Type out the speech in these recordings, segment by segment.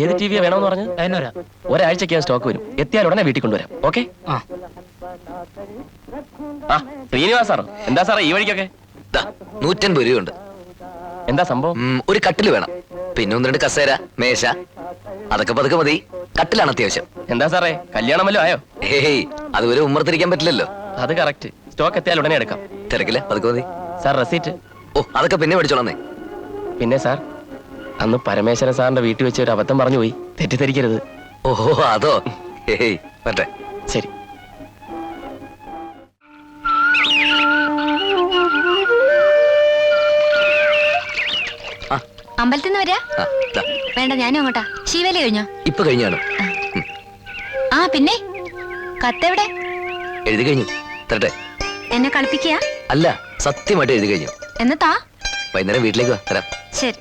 ഏത് T V വേണമെന്ന് പറഞ്ഞു? ഒരാഴ്ചക്ക് സ്റ്റോക്ക് വരും. എത്തിയാൽ ഉടനെ വീട്ടിൽ കൊണ്ടുവരാം. ഓക്കെ? ആ ശ്രീനിവാസ് സാർ, എന്താ സാറേ ഈ വഴിക്കൊക്കെ? 150 രൂപയുണ്ട്. എന്താ സംഭവം? ഒരു കട്ടില് വേണം, പിന്നെ 1-2 കസേര, മേശ, അതൊക്കെ പതുക്കെ മതി. കട്ടിലാണ് അത്യാവശ്യം. എന്താ സാറേ, കല്യാണം വല്ലതും ആയോ? ഹേയ്, അതുവരെ ഉമ്മർത്തിരിക്കാൻ പറ്റില്ലല്ലോ. അത് കറക്റ്റ്. സ്റ്റോക്ക് എത്തിയാൽ ഉടനെ എടുക്കാം. തിരക്കില്ല, പതുക്കെ മതി. Sir receipt? ഓ, അതൊക്കെ പിന്നെ മേടിച്ചോളന്നേ. പിന്നെ സാർ, അന്ന് പരമേശ്വരൻ സാറിന്റെ വീട്ടിൽ വെച്ച് ഒരു അബദ്ധം പറഞ്ഞു പോയി, തെറ്റിദ്ധരിക്കരുത്. ഓഹോ, അതോ? ഹേയ്, പറ്റേ. ശരി. അമ്പലത്തിൽ നിന്ന് വരാ? വേണ്ട, ഞാനും അങ്ങോട്ടാ. ശീവേലി കഴിഞ്ഞോ? ഇപ്പൊ കഴിഞ്ഞാണ്. ആ പിന്നെ കത്തെവിടെ? എഴുതി കഴിഞ്ഞു. തരട്ടെ? എന്നെ കളിപ്പിക്കുക? അല്ല, സത്യമായിട്ട് എഴുതി കഴിഞ്ഞു. എന്നത്താ? വൈകുന്നേരം വീട്ടിലേക്ക് വാ, തരാം. ശരി.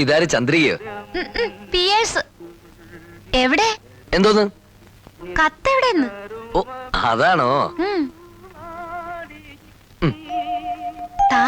ഇതാര്, ചന്ദ്രികയോ? പിയേഴ്സ്. എവിടെ? എന്തോന്ന്? കത്തെവിടെന്ന്? ഓ, അതാണോ? താ.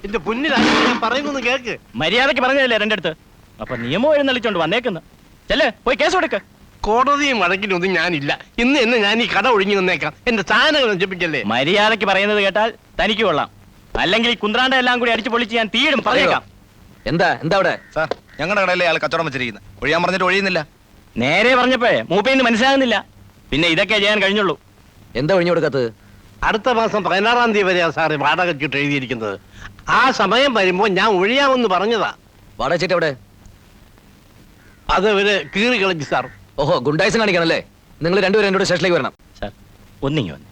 എന്റെ പൊന്നിലാണ് ഞാൻ പറയുന്നു കേക്ക്. മര്യാദക്ക് പറഞ്ഞതല്ലേ എന്റെ അടുത്ത്? അപ്പൊ നിയമം എഴുന്നള്ളിച്ചോണ്ട് വന്നേക്കുന്നു. ചെല്ലേ, പോയി കേസ് കൊടുക്ക. കോടതിയും വഴക്കിനൊന്നും ഞാനില്ല. ഇന്ന് എന്നെ ഞാൻ ഈ കട ഒഴിഞ്ഞു വന്നേക്കാം. എന്റെ സാധനങ്ങൾ നശിപ്പിക്കല്ലേ. മര്യാദക്ക് പറയുന്നത് കേട്ടാൽ തനിക്ക് കൊള്ളാം. അല്ലെങ്കിൽ കുന്ത്രാണ്ട എല്ലാം കൂടി അടിച്ചു പൊളിച്ച് ഞാൻ തീയിടും. പറഞ്ഞേക്കാം. എന്താ അവിടെ? സാർ, ഞങ്ങളുടെ കടയിലെ ആൾ കച്ചവടം വെച്ചിരിക്കുന്നത്. ഒഴിയാൻ പറഞ്ഞിട്ട് ഒഴിയുന്നില്ല. നേരെ പറഞ്ഞപ്പോ മൂപ്പയിന്ന് മനസ്സിലാകുന്നില്ല. പിന്നെ ഇതൊക്കെ ചെയ്യാൻ കഴിഞ്ഞുള്ളൂ. എന്താ ഒഴിഞ്ഞു കൊടുക്കാത്തത്? അടുത്ത മാസം 16-ാം തീയതി വരെയാ സാറ് വാടക ചീട്ട് എഴുതിയിരിക്കുന്നത്. ആ സമയം വരുമ്പോ ഞാൻ ഒഴിയാമെന്ന് പറഞ്ഞതാ. വാടക ചീട്ട് എവിടെ? അത് ഇവര് കീറി കളിച്ചു സാർ. ഓഹോ, ഗുണ്ടായിസം കാണിക്കണല്ലേ? നിങ്ങൾ രണ്ടുപേരും എന്നോട് സ്റ്റേഷനിലേക്ക് വരണം. സാർ, ഒന്നിങ്ങി വന്ന്.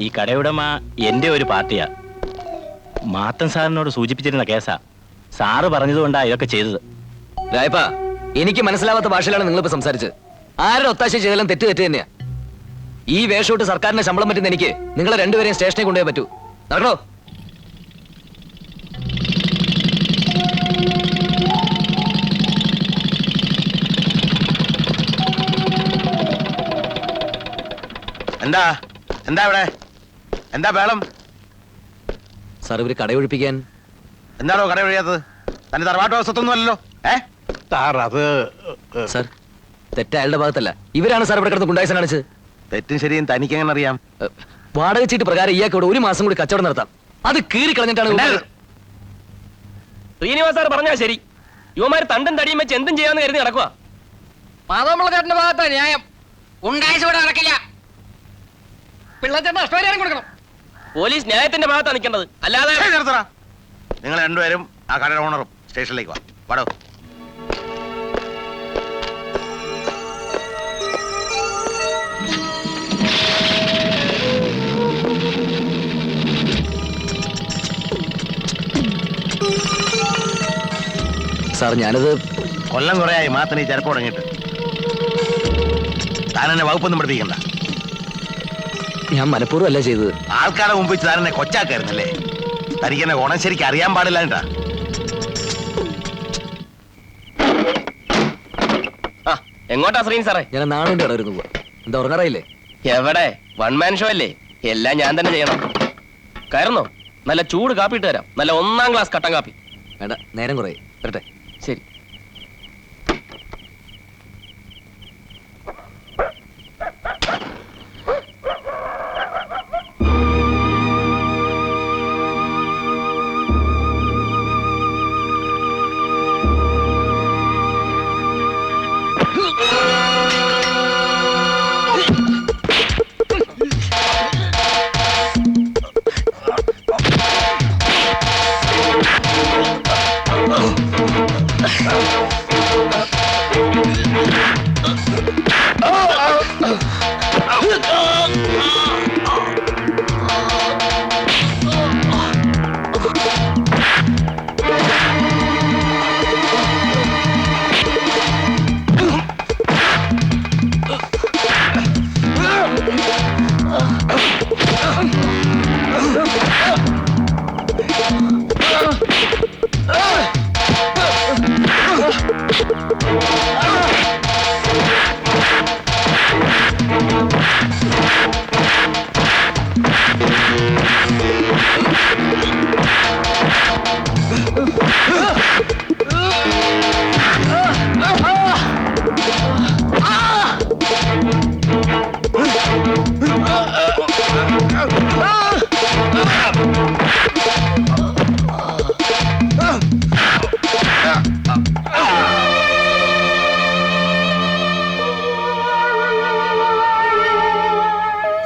ഈ കടയുടമ എന്റെ ഒരു പാർട്ടിയാ. മാത്തൻ സാറിനോട് സൂചിപ്പിച്ചിരുന്ന കേസാ. സാറ് പറഞ്ഞതുകൊണ്ടാ ഇതൊക്കെ ചെയ്തത്. രായപ്പാ, എനിക്ക് മനസ്സിലാവാത്ത ഭാഷയിലാണ് നിങ്ങളിപ്പോ സംസാരിച്ചത്. ആരുടെ ഒത്താശ ചെയ്താലും തെറ്റ് തന്നെയാ. ഈ വേഷോട്ട് സർക്കാരിന്റെ ശമ്പളം പറ്റുന്ന എനിക്ക് നിങ്ങളെ രണ്ടുപേരെയും സ്റ്റേഷനിൽ കൊണ്ടുപോയി പറ്റൂ. നടക്കണോ? എന്താ എന്താ ഇവിടെ എന്താ വേളം? സാർ, ഇവര് കടയൊഴിപ്പിക്കാൻ. എന്താണോ കട ഒഴിയാത്തത്? തന്റെ തറവാട്ട് വസ്തുത്തൊന്നും അല്ലല്ലോ. സാർ, അത് സാർ, തെറ്റ് അയാളുടെ ഭാഗത്തല്ല. ഇവരാണ് സാർ ഇവിടെ കിടന്ന് ഗുണ്ടായിസം കാണിച്ചത്. തെറ്റും ശരിയും തനിക്ക് എങ്ങനെ അറിയാം? വാടക ചീട്ട് പ്രകാരം ഇയാൾക്ക് ഇവിടെ 1 മാസം കൂടി കച്ചവടം നടത്താം. അത് കീറി കളഞ്ഞിട്ടാണ്. ശ്രീനിവാസ് സാർ പറഞ്ഞാ ശരി. യുവമാര് തണ്ടും തടിയും വെച്ച് എന്തും ചെയ്യാന്ന് കരുതി നടക്കുക. മാധവമുള്ള ഭാഗത്താ ന്യായം. ഉണ്ടായിസ് ഇവിടെ നടക്കില്ല. പിള്ളച്ചേട്ടൻ നഷ്ടപരിഹാരം കൊടുക്കണം. പോലീസ് ന്യായത്തിന്റെ ഭാഗത്താണ് നിൽക്കേണ്ടത്, അല്ലാതെ. നിങ്ങൾ രണ്ടുപേരും ആ കടയുടെ ഓണറും സ്റ്റേഷനിലേക്ക് വാ. വാടോ. സാർ, ഞാനത് കൊല്ലം കുറയായി മാത്രം ഈ ചെറുപ്പം തുടങ്ങിയിട്ട്. താനെന്നെ വകുപ്പൊന്നും പഠിപ്പിക്കണ്ട. ഞാൻ മനഃപൂർവ്വം അല്ല ചെയ്തത്. ആൾക്കാരെ മുമ്പ് വെച്ച് താനെന്നെ കൊച്ചാക്കായിരുന്നല്ലേ? തനിക്ക് എന്നെ ഗുണം ശരിക്കും അറിയാൻ പാടില്ല. എങ്ങോട്ടാ ശ്രീൻ സാറേ? ഞാൻ നാണുണ്ട് കടവരുന്നു പോവാ. എന്താ, ഉറങ്ങാറായില്ലേ? എവിടെ, 1 മാൻ ഷോ അല്ലേ? എല്ലാം ഞാൻ തന്നെ ചെയ്യണം. കയറുന്നോ? നല്ല ചൂട് കാപ്പി ഇട്ട് തരാം. നല്ല 1-ാം ക്ലാസ് കട്ടൻ കാപ്പി. വേണ്ട, നേരം കുറേ. വരട്ടെ. ശരി.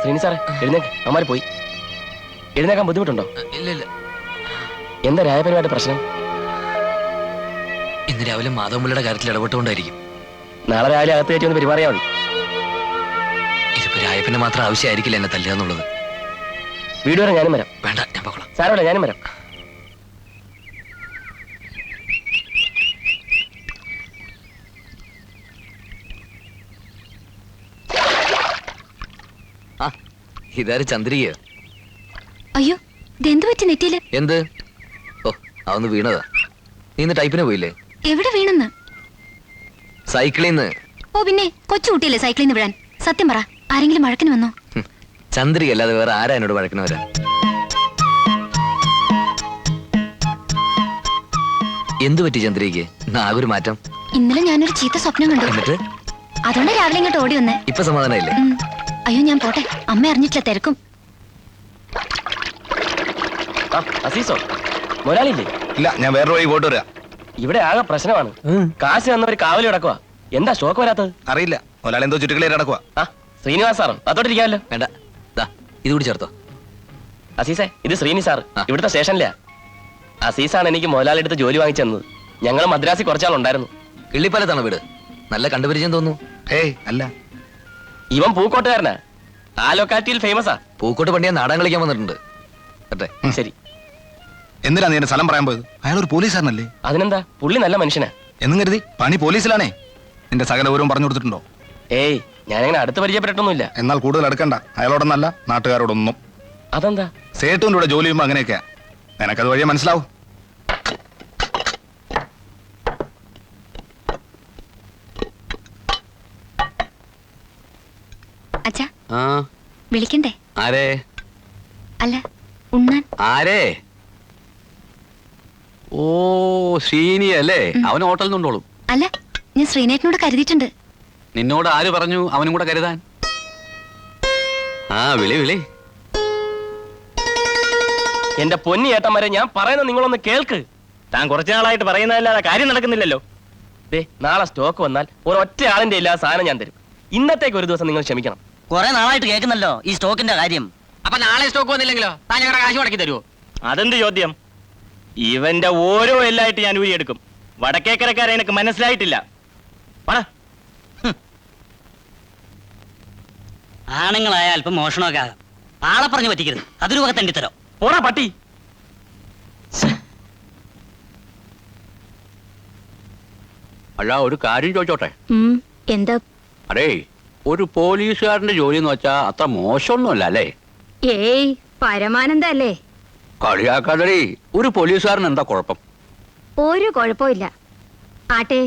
ശ്രീനി സാറേ എഴുന്നേക്ക്, അമ്മാര് പോയി. എഴുന്നേക്കാൻ ബുദ്ധിമുട്ടുണ്ടോ? ഇല്ല ഇല്ല. എന്താ രായപരമായിട്ട് പ്രശ്നം? ഇന്ന് രാവിലെ മാധവമുള്ളിയുടെ കാര്യത്തിൽ ഇടപെട്ടുകൊണ്ടായിരിക്കും. നാളെ രാവിലെ അകത്ത് കയറ്റി ഒന്ന് പെരുമാറിയാ മതി. ഇതിപ്പോ രായപ്പന്റെ മാത്രം ആവശ്യമായിരിക്കില്ല എന്നെ തല്ലുക എന്നുള്ളത്. വീട് വരെ ഞാനും വരാം. വേണ്ട, ഞാൻ പോകണം. സാരമില്ല, ഞാനും വരാം. ആ, ഇതാര് ചന്ദ്രിക? അയ്യോ ഇതെന്തു പറ്റി നെറ്റിയില്? എന്ത്? ഓ, അതൊന്ന് വീണതാ. നീ ഇന്ന് ടൈപ്പിന് പോയില്ലേ? എവിടെ വീണെന്ന്? സൈക്കിളിൽ നിന്ന്. ഓ പിന്നെ കൊച്ചു കുട്ടിയല്ലേ സൈക്കിളിൽ നിന്ന് വീഴാൻ. സത്യം പറ, ആരെങ്കിലും വഴക്കിന് വന്നോ? ചന്ദ്രിക അല്ലാതെ വേറെ ആരാ എന്നോട് വഴക്കണവരാ? എന്തു പറ്റി ചന്ദ്രികയ്ക്ക്? ആകൊരു മാറ്റം. ഇന്നലെ ഞാനൊരു ചീത്ത സ്വപ്നം കണ്ടു. എന്നിട്ട് അതുകൊണ്ട് രാവിലെ ഇങ്ങോട്ട് ഓടി വന്നേ. ഇപ്പൊ സമാധാനമില്ലേ? അയ്യോ ഞാൻ പോട്ടെ, അമ്മ അറിഞ്ഞിട്ടില്ല, തിരക്കും. ആ, അസീസോ മുതലാളിയില്ലേ? ഇല്ല, ഞാൻ വേറെ വഴി പോയിട്ട് വരാം. ഇവിടെ ആകെ പ്രശ്നമാണ്. കാശ് തന്നവര് കാവലി കിടക്കുക. എന്താ സ്റ്റോക്ക് വരാത്തത്? അറിയില്ല, ഒരാൾ എന്തോ ചുറ്റുകളി നടക്കുക. ആ, ശ്രീനിവാസ് സാറും അതോട്ടിരിക്കാമല്ലോ. വേണ്ട, ദാ ഇത് കൂടി ചേർത്തോ. അസീസേ, ഇത് ശ്രീനി സാർ, ആ. ഇവിടുത്തെ സ്റ്റേഷനിലാ. അസീസാണ് എനിക്ക് മുതലാളി എടുത്ത് ജോലി വാങ്ങിച്ചെന്നത്. ഞങ്ങൾ മദ്രാസിൽ കുറച്ചാളുണ്ടായിരുന്നു. കിള്ളിപ്പാലത്താണ് വീട്. നല്ല കണ്ടുപരിചയം തോന്നുന്നു. ഏയ് അല്ല, ഇവൻ പൂക്കോട്ടുകാരനാ, ആ ലൊക്കാലിറ്റിയിൽ ഫേമസാ. പൂക്കോട്ട് പണ്ടിയാ നാടകം കളിക്കാൻ വന്നിട്ടുണ്ട്. അട്ടെ, ശരി, എന്തിനാ നീ എന്റെ സ്ഥലം പറയാൻ പോയത്? അയാൾ ഒരു പോലീസുകാരനല്ലേ? അതിനെന്താ, പുള്ളി നല്ല മനുഷ്യനാ. എന്നും കരുതി പണി പോലീസിലാണേ. നിന്റെ സകല വിവരവും പറഞ്ഞു കൊടുത്തിട്ടുണ്ടോ? ഏയ്, ഞാനങ്ങനെ അടുത്ത് പരിചയപ്പെട്ടിട്ടൊന്നുമില്ല. എന്നാൽ കൂടുതൽ അടുക്കണ്ട. അയാളോടൊന്നല്ല, നാട്ടുകാരോടൊന്നും. അതെന്താ? സേട്ടുവിന്റെ കൂടെ ജോലി ചെയ്യുമ്പോ അങ്ങനെയൊക്കെയാ. നിനക്കത് വഴിയെ മനസ്സിലാവും. അച്ഛാ ആ വിളിക്കണ്ടേ? ആരേ? അല്ല ഉണ്ണാൻ. ആരേ? ഓ, ശ്രീനി അല്ലേ? അവൻ ഹോട്ടലിൽ നിന്നുണ്ടോളും. അല്ല, ഞാൻ ശ്രീനേട്ടനോട് കരുതിയിട്ടുണ്ട്. നിന്നോട് ആര് പറഞ്ഞു അവനും കൂടെ കരുതാൻ? ആ, വിളി വിളി. എന്റെ പൊന്നി ഏട്ടന്മാരെ, ഞാൻ പറയുന്നത് നിങ്ങളൊന്ന് കേൾക്ക്. താൻ കുറച്ചു നാളായിട്ട് പറയുന്നതല്ലാതെ കാര്യം നടക്കുന്നില്ലല്ലോ. ദേ, നാളെ സ്റ്റോക്ക് വന്നാൽ ഒരൊറ്റ ആളിന്റെ എല്ലാ സാധനം ഞാൻ തരും. ഇന്നത്തേക്ക് ഒരു ദിവസം നിങ്ങൾ ക്ഷമിക്കണം. കുറെ നാളായിട്ട് കേൾക്കുന്നല്ലോ ഈ സ്റ്റോക്കിന്റെ കാര്യം. അപ്പൊ നാളെ സ്റ്റോക്ക് വന്നില്ലെങ്കിലോ? താൻ ഞങ്ങളുടെ കാശ് മുടക്കി തരുമോ? അതെന്ത് ചോദ്യം? ഇവന്റെ ഓരോ എല്ലായിട്ട് ഞാൻ ഊരിയെടുക്കും. വടക്കേക്കരക്കാരെ എനിക്ക് മനസ്സിലായിട്ടില്ല. പറ. ആണുങ്ങളായ അല്പം മോഷണമൊക്കെ ആകാം. ആളെ പറഞ്ഞു പറ്റിക്കരുത്. അതൊരു വക തണ്ടിത്തരോ. പോടാ പട്ടി. അല്ല, ഒരു കാര്യം ചോദിച്ചോട്ടെ? എന്താ? അടേ, ഒരു പോലീസുകാരന്റെ ജോലി എന്ന് വെച്ചാ അത്ര മോശമൊന്നുമല്ല അല്ലേ? ഏയ് പരമാനന്ദ അല്ലേ? കളിയാക്കാതെ. ഒരു പോലീസുകാരൻ എന്താ കുഴപ്പം? ഒരു കുഴപ്പമില്ല. ആട്ടെ,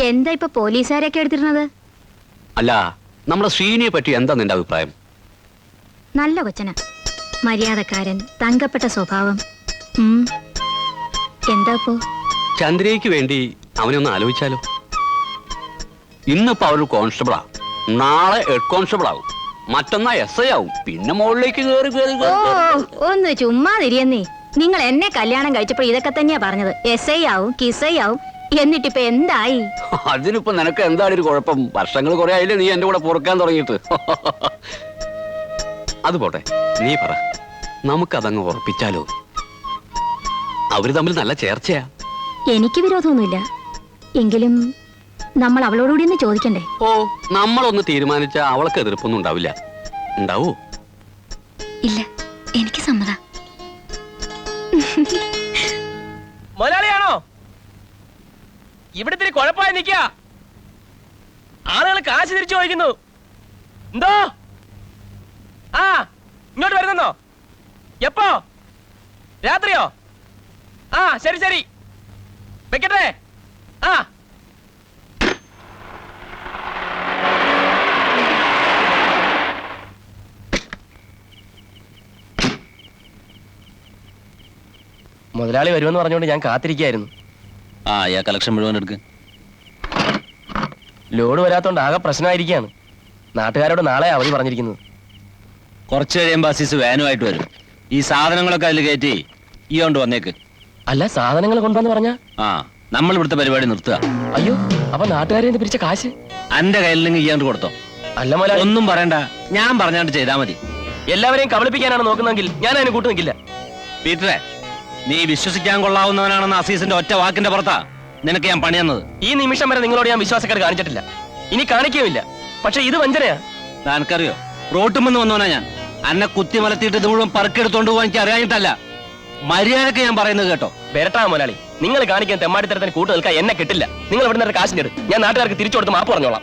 എന്താ ഇപ്പൊ പോലീസുകാരൊക്കെ എടുത്തിരുന്നത്? അല്ല, നമ്മുടെ ശ്രീനിയെ പറ്റി എന്താ നിന്റെ അഭിപ്രായം? നല്ല കൊച്ചന, മര്യാദക്കാരൻ, തങ്കപ്പെട്ട സ്വഭാവം. എന്താ ഇപ്പോ? ചന്ദ്രയ്ക്ക് വേണ്ടി അവനെ ഒന്ന് ആലോചിച്ചാലോ? ഇന്നിപ്പോ അവര് കോൺസ്റ്റബിളാ, നാളെ ഹെഡ് കോൺസ്റ്റബിൾ ആവും, മറ്റന്നാ SI ആവും, പിന്നെ മുകളിലേക്ക് കയറി കയറി ഒന്ന് ചുമ്മാ തിരിയെന്നേ. നിങ്ങൾ എന്നെ കല്യാണം കഴിച്ചപ്പോ ഇതൊക്കെ തന്നെയാ പറഞ്ഞത്. SI ആവും, കിസൈ ആവും. എന്നിട്ടിപ്പോ എന്തായി? അതിനിപ്പോ നിനക്ക് എന്താണ് ഒരു കുഴപ്പം? വർഷങ്ങൾ കുറെ ആയില്ലേ നീ എന്റെ കൂടെ പൊറുക്കാൻ തുടങ്ങിയിട്ട്. അത് പോട്ടെ, നീ പറ, നമുക്കതങ്ങ് ഉറപ്പിച്ചാലോ? അവര് തമ്മിൽ നല്ല ചേർച്ചയാ. എനിക്ക് വിരോധമൊന്നുമില്ല, എങ്കിലും നമ്മൾ അവളോടുകൂടി ഒന്ന് ചോദിക്കണ്ടേ? ഓ, നമ്മളൊന്ന് തീരുമാനിച്ച അവൾക്ക് എതിർപ്പൊന്നും ഉണ്ടാവില്ല. ഉണ്ടാവൂ? ഇല്ല, എനിക്ക് സമ്മത. മുതലാളിയാണോ? ഇവിടെ ഇത്തിരി കുഴപ്പമായി നിൽക്കുക. ആളുകൾ കാശ് തിരിച്ചു ചോദിക്കുന്നു. എന്തോ? ആ, ഇങ്ങോട്ട് വരുന്നോ? എപ്പോ? രാത്രിയോ? ആ, ശരി ശരി, വെക്കട്ടെ. ആ, മുതലാളി വരുമെന്ന് പറഞ്ഞുകൊണ്ട് ഞാൻ കാത്തിരിക്കുകയായിരുന്നു. ആ ഈ കളക്ഷൻ മുഴുവൻ എടുക്ക്. ലോഡ് വരാത്തോണ്ട് ആകെ പ്രശ്നമായിരിക്കുകയാണ്. നാട്ടുകാരോട് നാളെ അവധി പറഞ്ഞിരിക്കുന്നത്. കുറച്ച് കഴിയുമ്പോൾ അസീസ് വാനുമായിട്ട് വരും. ഈ സാധനങ്ങളൊക്കെ അതിൽ കയറ്റി ഈ കൊണ്ട് വന്നേക്ക്. അല്ല, സാധനങ്ങൾ കൊണ്ടുവന്ന് പറഞ്ഞ ആ നമ്മൾ ഇവിടുത്തെ പരിപാടി നിർത്തുക. അയ്യോ, അപ്പൊ നാട്ടുകാരെ പിരിച്ച കാശ് എന്റെ കയ്യിൽ നിങ്ങൾ ഇയാണ്ട് കൊടുത്തോ. അല്ല മുതലാളി, ഒന്നും പറയണ്ട, ഞാൻ പറഞ്ഞാണ്ട് ചെയ്താൽ മതി. എല്ലാവരെയും കബളിപ്പിക്കാനാണ് നോക്കുന്നതെങ്കിൽ ഞാൻ അതിന് കൂട്ടു നിൽക്കില്ല. പീറ്ററെ, നീ വിശ്വസിക്കാൻ കൊള്ളാവുന്നവനാണെന്ന് അസീസിന്റെ ഒറ്റ വാക്കിന്റെ പുറത്താ നിനക്ക് ഞാൻ പണി തന്നത്. ഈ നിമിഷം വരെ നിങ്ങളോട് ഞാൻ വിശ്വാസക്കേട് കാണിച്ചിട്ടില്ല, ഇനി കാണിക്കുകയുമില്ല. പക്ഷെ ഇത് വഞ്ചനയാ. നിനക്കറിയോ, റോട്ടുമെന്ന് വന്നവനാ ഞാൻ. അന്നെ കുത്തി മലത്തിയിട്ട് ഇത് മുഴുവൻ പറക്കെടുത്തോണ്ട് പോകാൻ എനിക്ക് അറിയാനിട്ടല്ല. മര്യാദക്ക് ഞാൻ പറയുന്നത് കേട്ടോ. വരട്ടാ മുതലാളി, നിങ്ങൾ കാണിക്കാൻ തെമ്മാടിത്തരത്തിന് കൂട്ടു നിൽക്കാൻ എന്നെ കിട്ടില്ല. നിങ്ങൾ ഇവിടെ നിന്ന് കാശിന്റെ എടു, ഞാൻ നാട്ടുകാർക്ക് തിരിച്ചു കൊടുത്ത് മാപ്പ് പറഞ്ഞോളാം.